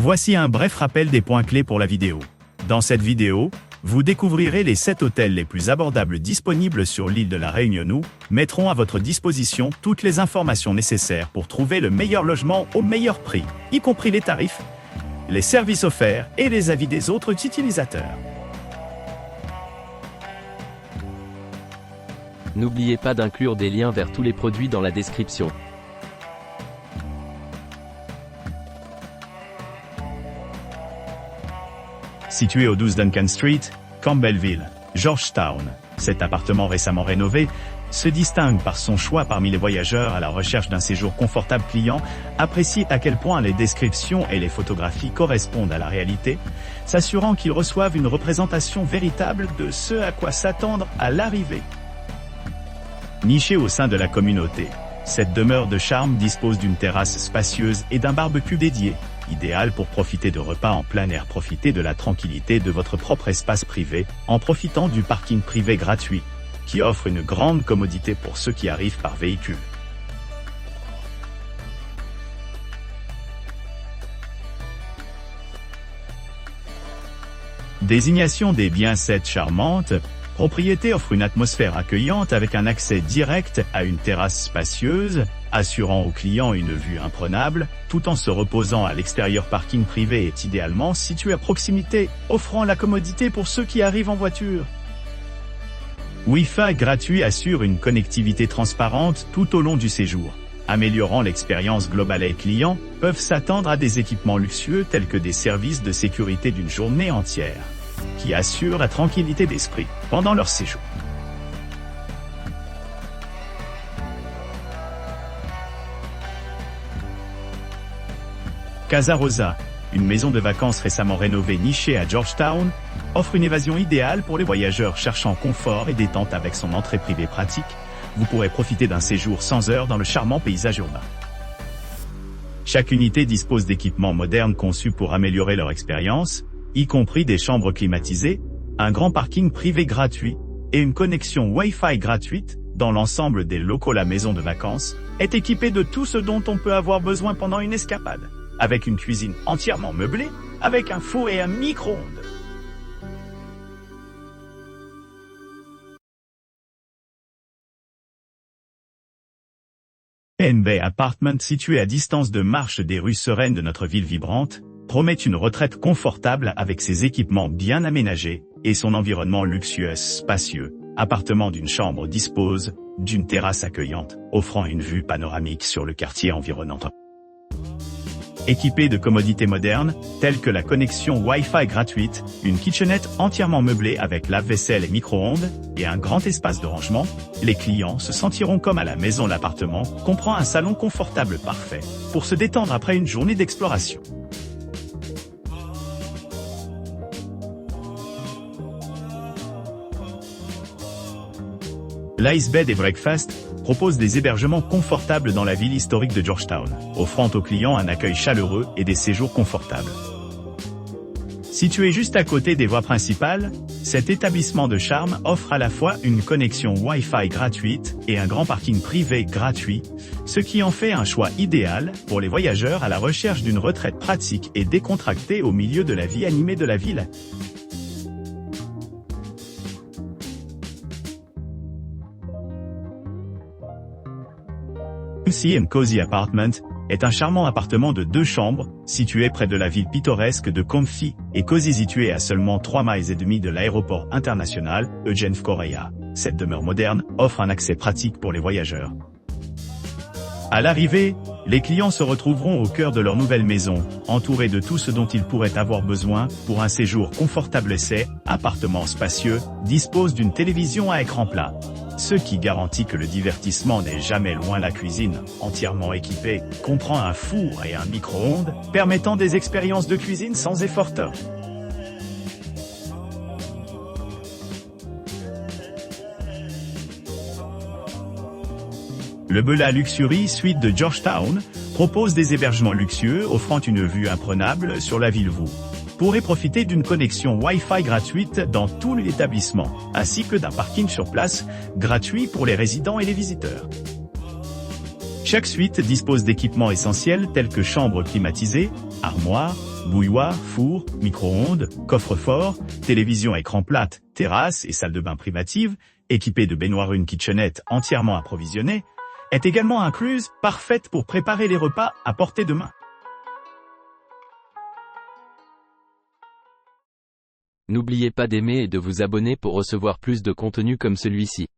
Voici un bref rappel des points clés pour la vidéo. Dans cette vidéo, vous découvrirez les 7 hôtels les plus abordables disponibles sur l'île de la Réunion. Nous mettrons à votre disposition toutes les informations nécessaires pour trouver le meilleur logement au meilleur prix, y compris les tarifs, les services offerts et les avis des autres utilisateurs. N'oubliez pas d'inclure des liens vers tous les produits dans la description. Situé au 12 Duncan Street, Campbellville, Georgetown, cet appartement récemment rénové se distingue par son choix parmi les voyageurs à la recherche d'un séjour confortable. Client apprécie à quel point les descriptions et les photographies correspondent à la réalité, s'assurant qu'ils reçoivent une représentation véritable de ce à quoi s'attendre à l'arrivée. Nichée au sein de la communauté, cette demeure de charme dispose d'une terrasse spacieuse et d'un barbecue dédié, idéal pour profiter de repas en plein air. Profitez de la tranquillité de votre propre espace privé en profitant du parking privé gratuit, qui offre une grande commodité pour ceux qui arrivent par véhicule. Désignation des biens. Cette charmante propriété offre une atmosphère accueillante avec un accès direct à une terrasse spacieuse, assurant aux clients une vue imprenable, tout en se reposant à l'extérieur. Parking privé est idéalement situé à proximité, offrant la commodité pour ceux qui arrivent en voiture. Wi-Fi gratuit assure une connectivité transparente tout au long du séjour, améliorant l'expérience globale. Les clients peuvent s'attendre à des équipements luxueux tels que des services de sécurité d'une journée entière, qui assurent la tranquillité d'esprit pendant leur séjour. Casa Rosa, une maison de vacances récemment rénovée nichée à Georgetown, offre une évasion idéale pour les voyageurs cherchant confort et détente. Avec son entrée privée pratique, vous pourrez profiter d'un séjour sans heurts dans le charmant paysage urbain. Chaque unité dispose d'équipements modernes conçus pour améliorer leur expérience, y compris des chambres climatisées, un grand parking privé gratuit et une connexion Wi-Fi gratuite. Dans l'ensemble des locaux, la maison de vacances est équipée de tout ce dont on peut avoir besoin pendant une escapade, avec une cuisine entièrement meublée, avec un four et un micro-ondes. PNB Apartment, situé à distance de marche des rues sereines de notre ville vibrante, promet une retraite confortable avec ses équipements bien aménagés et son environnement luxueux spacieux. Appartement d'une chambre dispose d'une terrasse accueillante, offrant une vue panoramique sur le quartier environnant. Équipé de commodités modernes, telles que la connexion Wi-Fi gratuite, une kitchenette entièrement meublée avec lave-vaisselle et micro-ondes, et un grand espace de rangement, les clients se sentiront comme à la maison. L'appartement comprend un salon confortable parfait pour se détendre après une journée d'exploration. l'Ice Bed & Breakfast propose des hébergements confortables dans la ville historique de Georgetown, offrant aux clients un accueil chaleureux et des séjours confortables. Situé juste à côté des voies principales, cet établissement de charme offre à la fois une connexion Wi-Fi gratuite et un grand parking privé gratuit, ce qui en fait un choix idéal pour les voyageurs à la recherche d'une retraite pratique et décontractée au milieu de la vie animée de la ville. Comfy & Cozy Apartment est un charmant appartement de 2 chambres, situé près de la ville pittoresque de Comfy & Cozy, situé à seulement 3,5 miles de l'aéroport international Eugene Korea. Cette demeure moderne offre un accès pratique pour les voyageurs. À l'arrivée, les clients se retrouveront au cœur de leur nouvelle maison, entourés de tout ce dont ils pourraient avoir besoin pour un séjour confortable. Cet appartement spacieux dispose d'une télévision à écran plat, ce qui garantit que le divertissement n'est jamais loin. La cuisine, entièrement équipée, comprend un four et un micro-ondes, permettant des expériences de cuisine sans effort. Le Bella Luxury Suite de Georgetown propose des hébergements luxueux offrant une vue imprenable sur la ville. Vous pourrez profiter d'une connexion Wi-Fi gratuite dans tout l'établissement, ainsi que d'un parking sur place gratuit pour les résidents et les visiteurs. Chaque suite dispose d'équipements essentiels tels que chambres climatisées, armoires, bouilloire, four, micro-ondes, coffre-fort, télévision écran plate, terrasse et salle de bain privative, équipée de baignoire, une kitchenette entièrement approvisionnée, est également incluse, parfaite pour préparer les repas à portée de main. N'oubliez pas d'aimer et de vous abonner pour recevoir plus de contenu comme celui-ci.